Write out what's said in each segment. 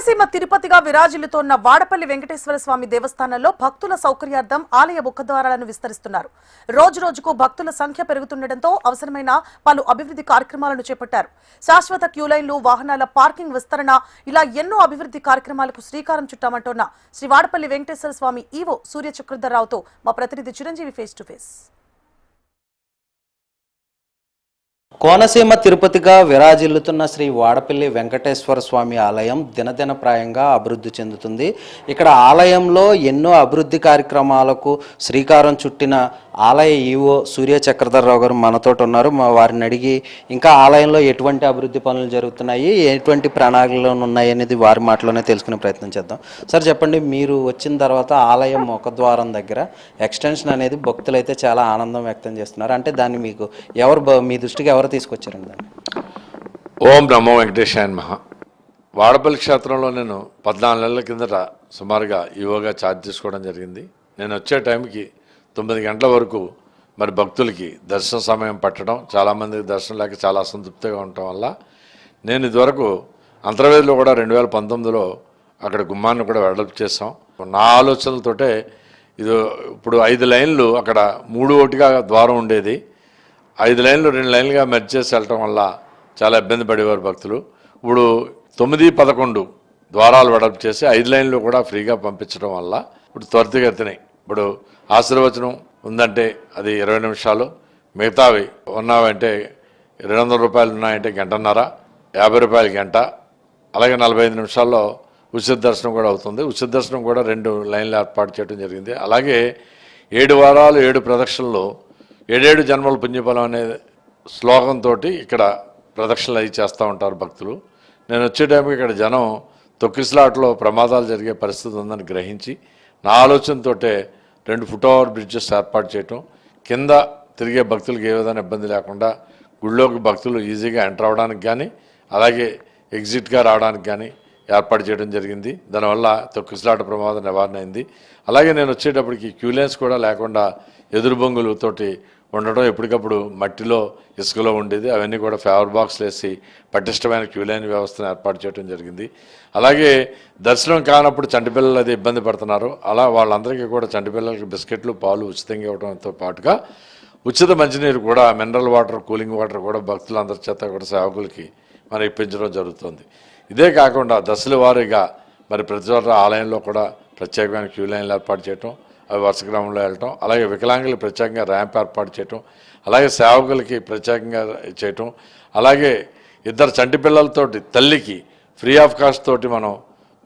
కోనసీమ తిరుపతిగా విరాజిల్లుతోన్న వాడపల్లి వెంకటేశ్వర స్వామి దేవస్థానంలో భక్తుల సౌకర్యార్థం ఆలయ ముఖద్వారాలను విస్తరిస్తున్నారు. రోజురోజుకు భక్తుల సంఖ్య పెరుగుతుండటంతో అవసరమైన పలు అభివృద్ధి కార్యక్రమాలను చేపట్టారు. శాశ్వత క్యూలైన్లు, వాహనాల పార్కింగ్ విస్తరణ, ఇలా ఎన్నో అభివృద్ధి కార్యక్రమాలకు శ్రీకారం చుట్టామంటోన్న శ్రీ వాడపల్లి వెంకటేశ్వర స్వామి ఈవో సూర్య చక్రధర్రావుతో మా ప్రతినిధి Chiranjeevi face to face. Konaseema తిరుపతిగా విరాజిల్లుతున్న శ్రీ వాడపల్లి వెంకటేశ్వర స్వామి ఆలయం దినదిన ప్రాయంగా అభివృద్ధి చెందుతుంది. ఇక్కడ ఆలయంలో ఎన్నో అభివృద్ధి కార్యక్రమాలకు శ్రీకారం చుట్టిన ఆలయ ఈవో సూర్య చక్రధర్రావు గారు మనతో ఉన్నారు. వారిని అడిగి ఇంకా ఆలయంలో ఎటువంటి అభివృద్ధి పనులు జరుగుతున్నాయి, ఎటువంటి ప్రణాళికలు ఉన్నాయి అనేది వారి మాటలోనే తెలుసుకునే ప్రయత్నం చేద్దాం. సార్ చెప్పండి, మీరు వచ్చిన తర్వాత ఆలయం ముఖద్వారం దగ్గర ఎక్స్టెన్షన్ అనేది భక్తులైతే చాలా ఆనందం వ్యక్తం చేస్తున్నారు. అంటే దాన్ని మీకు మీ దృష్టికి ఎవరు తీసుకొచ్చారండి దాన్ని? ఓం నమో వెంకటేశాయ నమః. వాడపల్లి క్షేత్రంలో నేను 14 నెలల కిందట సుమారుగా ఈవోగా ఛార్జ్ తీసుకోవడం జరిగింది. నేను వచ్చే టైంకి 9 గంటల వరకు మరి భక్తులకి దర్శన సమయం పట్టడం, చాలామందికి దర్శనం లేక చాలా అసంతృప్తిగా ఉండటం వల్ల నేను ఇదివరకు అంతర్వేదిలో కూడా 2019లో అక్కడ గుమ్మాన్ని కూడా వెడల్పు చేసాం. నా ఆలోచనలతోటే ఇది ఇప్పుడు 5 లైన్లు అక్కడ 3-1గా ద్వారం ఉండేది. 5 లైన్లు 2 లైన్లుగా మెర్జ్ చేసి వెళ్ళటం వల్ల చాలా ఇబ్బంది పడేవారు భక్తులు. ఇప్పుడు 9-11 ద్వారాలు వెడల్పు చేసి 5 లైన్లు కూడా ఫ్రీగా పంపించడం వల్ల ఇప్పుడు త్వరితగతినాయి. ఇప్పుడు ఆశీర్వచనం ఉందంటే అది 20 నిమిషాలు, మిగతావి ఉన్నావంటే 200 రూపాయలు ఉన్నాయంటే గంటన్నర, 50 రూపాయలు గంట, అలాగే 45 నిమిషాల్లో ఉచిత దర్శనం కూడా అవుతుంది. ఉచిత దర్శనం కూడా 2 లైన్లు ఏర్పాటు చేయడం జరిగింది. అలాగే 7 వారాలు 7 ప్రదక్షిణలు 7 జన్మల పుణ్యఫలం అనే శ్లోకంతో ఇక్కడ ప్రదక్షిణలు అవి చేస్తూ ఉంటారు భక్తులు. నేను వచ్చే టైంకి ఇక్కడ జనం తొక్కిసలాట్లో ప్రమాదాలు జరిగే పరిస్థితి ఉందని గ్రహించి నా ఆలోచనతో 2 ఫుట్ ఓవర్ బ్రిడ్జెస్ ఏర్పాటు చేయటం, కింద తిరిగే భక్తులకు ఏ విధంగా ఇబ్బంది లేకుండా గుళ్ళోకి భక్తులు ఈజీగా ఎంటర్ అవ్వడానికి కానీ అలాగే ఎగ్జిట్గా రావడానికి కానీ ఏర్పాటు చేయడం జరిగింది. దానివల్ల తొక్కిసలాట ప్రమాదం నివారణ అయింది. అలాగే నేను వచ్చేటప్పటికి క్యూలైన్స్ కూడా లేకుండా ఎదురు బొంగులతోటి ఉండటం, ఎప్పటికప్పుడు మట్టిలో ఇసుకలో ఉండేది, అవన్నీ కూడా ఫేవర్ బాక్స్లు వేసి పటిష్టమైన క్యూలైన్ వ్యవస్థను ఏర్పాటు చేయడం జరిగింది. అలాగే దర్శనం కానప్పుడు చంటిపిల్లలు అది ఇబ్బంది పడుతున్నారు, అలా వాళ్ళందరికీ కూడా చంటిపిల్లలకి బిస్కెట్లు, పాలు ఉచితంగా ఇవ్వడంతో పాటుగా ఉచిత మంచినీరు కూడా, మినరల్ వాటర్, కూలింగ్ వాటర్ కూడా భక్తులందరి చేత కూడా సేవకులకి మరి ఇప్పించడం జరుగుతుంది. ఇదే కాకుండా దశల వారీగా మరి ప్రతి చోట ఆలయంలో కూడా ప్రత్యేకమైన క్యూలైన్లు ఏర్పాటు చేయటం, అవి వరుస క్రమంలో వెళ్ళటం, అలాగే వికలాంగులకు ప్రత్యేకంగా ర్యాంప్ ఏర్పాటు చేయటం, అలాగే సేవకులకి ప్రత్యేకంగా చేయటం, అలాగే 2 చంటి పిల్లలతోటి తల్లికి ఫ్రీ ఆఫ్ కాస్ట్ తోటి మనం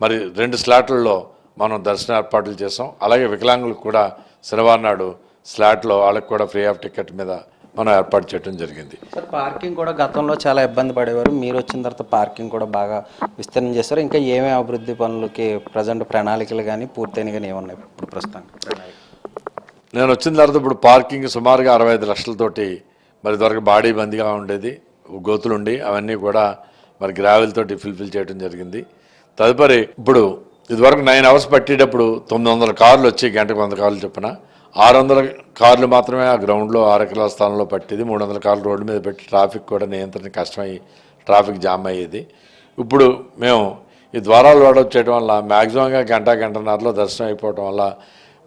మరి 2 స్లాట్లలో మనం దర్శన ఏర్పాట్లు చేసాం. అలాగే వికలాంగులకు కూడా శనివారం నాడు స్లాట్లో వాళ్ళకి కూడా ఫ్రీ ఆఫ్ టికెట్ మీద మనం ఏర్పాటు చేయడం జరిగింది. సార్, పార్కింగ్ కూడా గతంలో చాలా ఇబ్బంది పడేవారు, మీరు వచ్చిన తర్వాత పార్కింగ్ కూడా బాగా విస్తరణ చేస్తారు. ఇంకా ఏమేమి అభివృద్ధి పనులకి ప్రజెంట్ ప్రణాళికలు కానీ పూర్తయిన కానీ ఏమన్నాయి ఇప్పుడు ప్రస్తుతానికి ప్రణాళిక? నేను వచ్చిన తర్వాత ఇప్పుడు పార్కింగ్ సుమారుగా 65 లక్షలతోటి మరి ఇదివరకు బాడీ బందీగా ఉండేది, గోతులుండి అవన్నీ కూడా మరి గ్రావెల్ తోటి ఫిల్ఫిల్ చేయడం జరిగింది. తదుపరి ఇప్పుడు ఇదివరకు 9 అవర్స్ పట్టేటప్పుడు 900 కార్లు వచ్చి గంటకు 100 కార్లు చొప్పున 600 కార్లు మాత్రమే ఆ గ్రౌండ్లో 6 ఎకరాల స్థానంలో పట్టేది. 300 కార్లు రోడ్డు మీద పెట్టి ట్రాఫిక్ కూడా నియంత్రణ కష్టమయ్యి ట్రాఫిక్ జామ్ అయ్యేది. ఇప్పుడు మేము ఈ ద్వారాలు వాడప్ చేయడం వల్ల మ్యాక్సిమంగా గంటన్నరలో దర్శనం అయిపోవడం వల్ల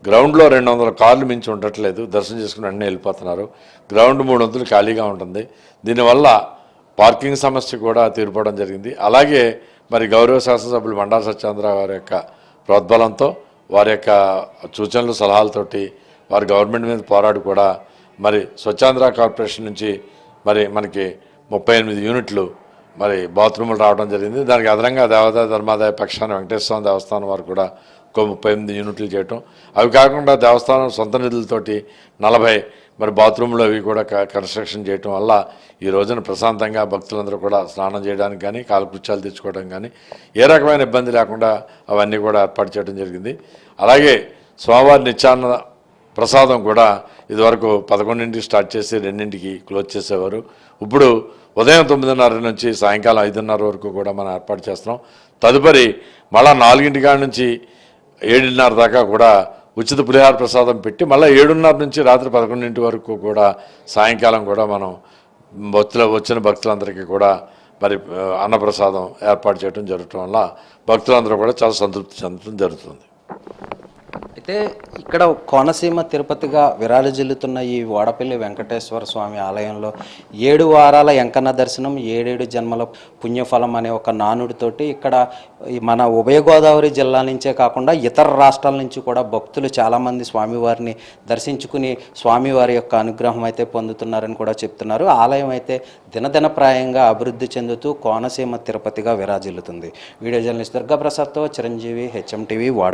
గ్రౌండ్లో 200 కార్లు మించి ఉండట్లేదు, దర్శనం చేసుకుని అన్నీ వెళ్ళిపోతున్నారు. గ్రౌండ్ 300 ఖాళీగా ఉంటుంది. దీనివల్ల పార్కింగ్ సమస్య కూడా తీరిపోవడం జరిగింది. అలాగే మరి గౌరవ శాసనసభ్యులు బండారు సత్యేంద్ర గారి యొక్క ప్రోద్బలంతో, వారి యొక్క సూచనలు సలహాలతోటి వారి గవర్నమెంట్ మీద పోరాడు కూడా మరి స్వచ్ఛాంధ్ర కార్పొరేషన్ నుంచి మరి మనకి 38 యూనిట్లు మరి బాత్రూములు రావడం జరిగింది. దానికి అదనంగా దేవాదాయ ధర్మాదాయ పక్షాన వెంకటేశ్వర దేవస్థానం వారు కూడా ఇంకో 38 యూనిట్లు చేయటం, అవి కాకుండా దేవస్థానం సొంత నిధులతోటి 40 మరి బాత్రూంలు అవి కూడా కన్స్ట్రక్షన్ చేయటం వల్ల ఈ రోజున ప్రశాంతంగా భక్తులందరూ కూడా స్నానం చేయడానికి కానీ కాలకృత్యాలు తెచ్చుకోవడం కానీ ఏ రకమైన ఇబ్బంది లేకుండా అవన్నీ కూడా ఏర్పాటు చేయడం జరిగింది. అలాగే స్వామివారి నిత్యాన్న ప్రసాదం కూడా ఇదివరకు 11ంటికి స్టార్ట్ చేసి 2ంటికి క్లోజ్ చేసేవారు. ఇప్పుడు ఉదయం 9:30 నుంచి సాయంకాలం 5:30 వరకు కూడా మనం ఏర్పాటు చేస్తున్నాం. తదుపరి మళ్ళా 4 కాడ నుంచి 7:30 దాకా కూడా ఉచిత పులిహార ప్రసాదం పెట్టి మళ్ళీ 7:30 నుంచి రాత్రి 11 వరకు కూడా సాయంకాలం కూడా మనం వచ్చిన భక్తులందరికీ కూడా మరి అన్నప్రసాదం ఏర్పాటు చేయడం జరగటం వల్ల భక్తులందరూ కూడా చాలా సంతృప్తి చెందడం జరుగుతుంది. అయితే ఇక్కడ కోనసీమ తిరుపతిగా విరాజిల్లుతున్న ఈ వాడపల్లి వెంకటేశ్వర స్వామి ఆలయంలో 7 వారాల ఎంకన్న దర్శనం 7 జన్మల పుణ్యఫలం అనే ఒక నానుడితోటి ఇక్కడ మన ఉభయ గోదావరి జిల్లా నుంచే కాకుండా ఇతర రాష్ట్రాల నుంచి కూడా భక్తులు చాలామంది స్వామివారిని దర్శించుకుని స్వామివారి యొక్క అనుగ్రహం అయితే పొందుతున్నారని కూడా చెప్తున్నారు. ఆలయం అయితే దినదినప్రాయంగా అభివృద్ధి చెందుతూ కోనసీమ తిరుపతిగా విరాజిల్లుతుంది. వీడియో జర్నలిస్ట్ దుర్గాప్రసాద్తో చిరంజీవి, హెచ్ఎం టీవీ, వాడ.